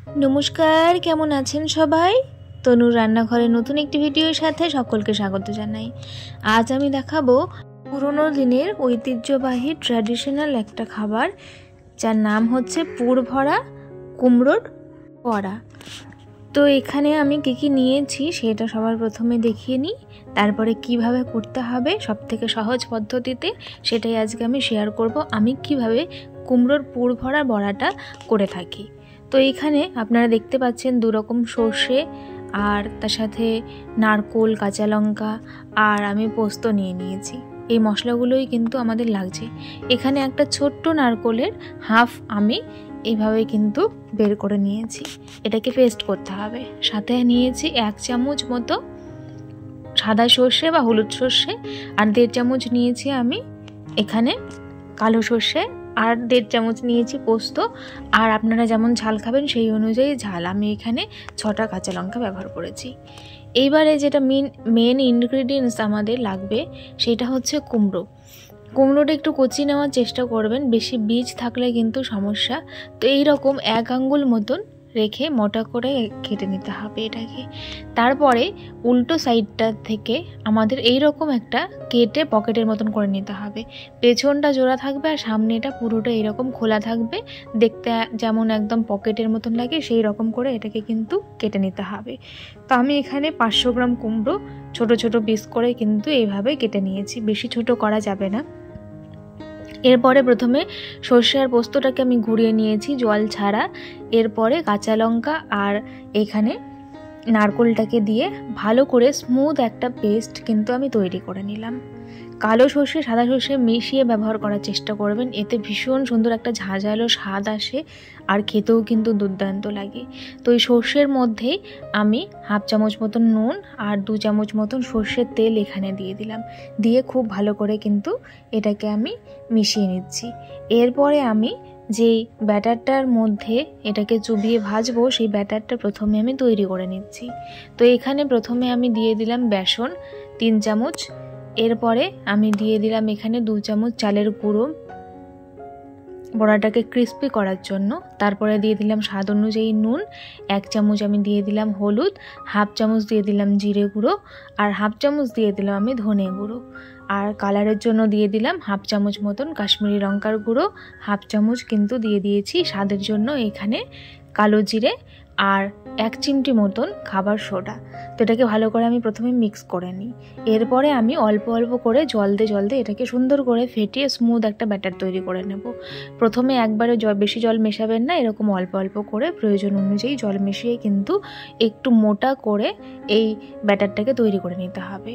नमस्कार, केमन आছেন সবাই? তনুর রান্নাঘরে নতুন একটি ভিডিওর সাথে সকলকে স্বাগত জানাই। আজ আমি দেখাবো পুরনো দিনের ঐতিহ্যবাহী ট্র্যাডিশনাল একটা খাবার, যার নাম হচ্ছে পুর ভরা কুমড়োর বড়া। তো এখানে আমি কি নিয়েছি সেটা সবার প্রথমে দেখিয়ে নিই, তারপরে কিভাবে করতে হবে সবথেকে সহজ পদ্ধতিতে সেটাই আজকে আমি শেয়ার করব। আমি কিভাবে কুমড়োর পুর ভরা বড়াটা করে থাকি। তো এখানে আপনারা দেখতে পাচ্ছেন দু রকম সর্ষে আর তার সাথে নারকোল, কাঁচা লঙ্কা আর আমি পোস্ত নিয়ে নিয়েছি। এই মশলাগুলোই কিন্তু আমাদের লাগছে। এখানে একটা ছোট্ট নারকোলের হাফ আমি এইভাবে কিন্তু বের করে নিয়েছি, এটাকে পেস্ট করতে হবে। সাথে নিয়েছি 1 চামচ মতো সাদা সর্ষে বা হলুদ সর্ষে, আর 1.5 চামচ নিয়েছি আমি এখানে কালো সর্ষে, আর 1.5 চামচ নিয়েছি পোস্ত। আর আপনারা যেমন ঝাল খাবেন সেই অনুযায়ী ঝাল। আমি এখানে 6টা কাঁচা লঙ্কা ব্যবহার করেছি। এইবারে যেটা মেন ইনগ্রেডিয়েন্টস আমাদের লাগবে সেটা হচ্ছে কুমড়ো। কুমড়োটা একটু কচি নেওয়ার চেষ্টা করবেন, বেশি বীজ থাকলে কিন্তু সমস্যা। তো এইরকম 1 আঙ্গুল মতন রেখে মোটা করে কেটে নিতে হবে এটাকে। তারপরে উল্টো সাইডটা থেকে আমাদের এই রকম একটা কেটে পকেটের মতন করে নিতে হবে। পেছনটা জোড়া থাকবে আর সামনেটা পুরোটা এরকম খোলা থাকবে, দেখতে যেমন একদম পকেটের মতন লাগে সেই রকম করে এটাকে কিন্তু কেটে নিতে হবে। তো আমি এখানে 500 গ্রাম কুমড়ো ছোট ছোট পিস করে কিন্তু এইভাবে কেটে নিয়েছি, বেশি ছোট করা যাবে না। এরপরে প্রথমে সর্ষে আর পোস্তটাকে আমি গুঁড়িয়ে নিয়েছি জল ছাড়া। এরপরে কাঁচা লঙ্কা আর এখানে নারকোলটাকে দিয়ে ভালো করে স্মুথ একটা পেস্ট কিন্তু আমি তৈরি করে নিলাম। কালো সর্ষে সাদা সর্ষে মিশিয়ে ব্যবহার করার চেষ্টা করবেন, এতে ভীষণ সুন্দর একটা ঝাঁঝালো স্বাদ আসে আর খেতেও কিন্তু দুর্দান্ত লাগে। তো এই সর্ষের মধ্যেই আমি 1/2 চামচ মতন নুন আর 2 চামচ মতন সর্ষের তেল এখানে দিয়ে দিলাম। দিয়ে খুব ভালো করে কিন্তু এটাকে আমি মিশিয়ে নিচ্ছি। এরপরে আমি যেই ব্যাটারটার মধ্যে এটাকে চুবিয়ে ভাজবো সেই ব্যাটারটা প্রথমে আমি তৈরি করে নিচ্ছি। তো এখানে প্রথমে আমি দিয়ে দিলাম বেসন 3 চামচ। এরপরে আমি দিয়ে দিলাম এখানে 2 চামচ চালের গুঁড়ো বড়াটাকে ক্রিস্পি করার জন্য। তারপরে দিয়ে দিলাম স্বাদ অনুযায়ী নুন, 1 চামচ আমি দিয়ে দিলাম হলুদ, 1/2 চামচ দিয়ে দিলাম জিরে গুঁড়ো, আর 1/2 চামচ দিয়ে দিলাম আমি ধনে গুঁড়ো। আর কালারের জন্য দিয়ে দিলাম 1/2 চামচ মতন কাশ্মীরি লঙ্কার গুঁড়ো, 1/2 চামচ কিন্তু দিয়ে দিয়েছি স্বাদের জন্য এখানে কালো জিরে, আর 1 চিমটি মতন খাবার সোডা। তো এটাকে ভালো করে আমি প্রথমে মিক্স করে নিই। এরপরে আমি অল্প অল্প করে জল দিয়ে এটাকে সুন্দর করে ফেটিয়ে স্মুথ একটা ব্যাটার তৈরি করে নেব। প্রথমে একবারে বেশি জল মেশাবেন না, এরকম অল্প অল্প করে প্রয়োজন অনুযায়ী জল মিশিয়ে কিন্তু একটু মোটা করে এই ব্যাটারটাকে তৈরি করে নিতে হবে।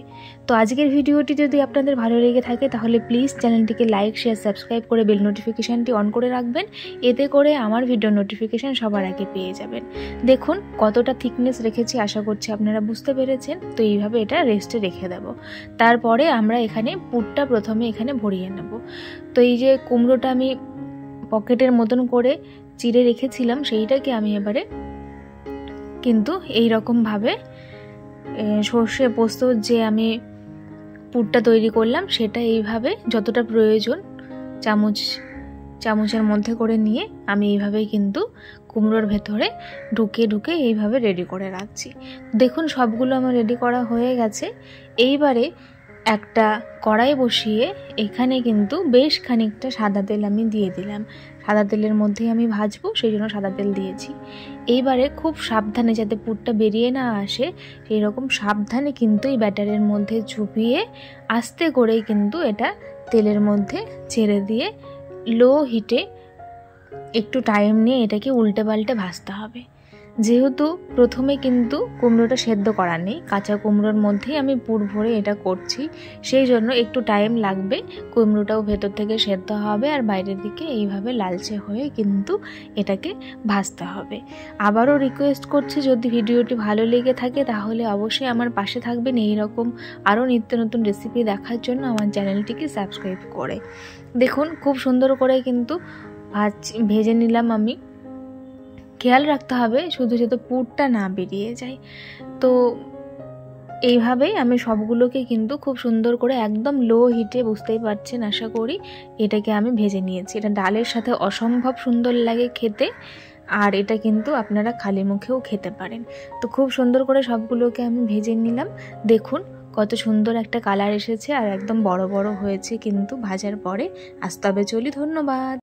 তো আজকের ভিডিওটি যদি আপনাদের ভালো লেগে থাকে তাহলে প্লিজ চ্যানেলটিকে লাইক, শেয়ার, সাবস্ক্রাইব করে বেল নোটিফিকেশানটি অন করে রাখবেন, এতে করে আমার ভিডিও নোটিফিকেশান সবার আগে পেয়ে যাবেন। দেখুন কতটা থিকনেস রেখেছি, আশা করছি আপনারা বুঝতে পেরেছেন। তো এইভাবে এটা রেস্টে রেখে দেব। তারপরে আমরা এখানে পুরটা প্রথমে এখানে ভরিয়ে নেব। তো এই যে কুমড়োটা আমি পকেটের মতন করে চিড়ে রেখেছিলাম সেইটাকে আমি এবারে কিন্তু এই রকমভাবে সর্ষে পোস্ত যে আমি পুরটা তৈরি করলাম সেটা এইভাবে যতটা প্রয়োজন চামচের মধ্যে করে নিয়ে আমি এইভাবেই কিন্তু কুমড়োর ভেতরে ঢুকে এইভাবে রেডি করে রাখছি। দেখুন সবগুলো আমার রেডি করা হয়ে গেছে। এইবারে একটা কড়াই বসিয়ে এখানে কিন্তু বেশ খানিকটা সাদা তেল আমি দিয়ে দিলাম। সাদা তেলের মধ্যেই আমি ভাজবো, সেই জন্য সাদা তেল দিয়েছি। এইবারে খুব সাবধানে যাতে পুরটা বেরিয়ে না আসে সেই রকম সাবধানে কিন্তু এই ব্যাটারের মধ্যে চুপিয়ে আস্তে করেই কিন্তু এটা তেলের মধ্যে ছেড়ে দিয়ে লো হিটে একটু টাইম নিয়ে এটাকে উল্টে পাল্টে ভাজতে হবে। যেহেতু প্রথমে কিন্তু কুমড়োটা সেদ্ধ করা নেই, কাঁচা কুমড়োর মধ্যেই আমি পুর ভরে এটা করছি, সেই জন্য একটু টাইম লাগবে। কুমড়োটাও ভেতর থেকে সেদ্ধ হবে আর বাইরের দিকে এইভাবে লালচে হয়ে কিন্তু এটাকে ভাজতে হবে। আবারও রিকোয়েস্ট করছি, যদি ভিডিওটি ভালো লেগে থাকে তাহলে অবশ্যই আমার পাশে থাকবেন এইরকম আরও নিত্য নতুন রেসিপি দেখার জন্য আমার চ্যানেলটিকে সাবস্ক্রাইব করে। দেখুন খুব সুন্দর করে কিন্তু ভেজে নিলাম আমি। খেয়াল রাখতে হবে শুধু যাতে পুরটা না বেরিয়ে যায়। তো এইভাবেই আমি সবগুলোকে কিন্তু খুব সুন্দর করে একদম লো হিটে, বুঝতেই পারছেন আশা করি, এটাকে আমি ভেজে নিয়েছি। এটা ডালের সাথে অসম্ভব সুন্দর লাগে খেতে। আর এটা কিন্তু আপনারা খালি মুখেও খেতে পারেন। তো খুব সুন্দর করে সবগুলোকে আমি ভেজে নিলাম। দেখুন কত সুন্দর একটা কালার এসেছে আর একদম বড় বড় হয়েছে কিন্তু ভাজার পরে। আজ তবে চলি, ধন্যবাদ।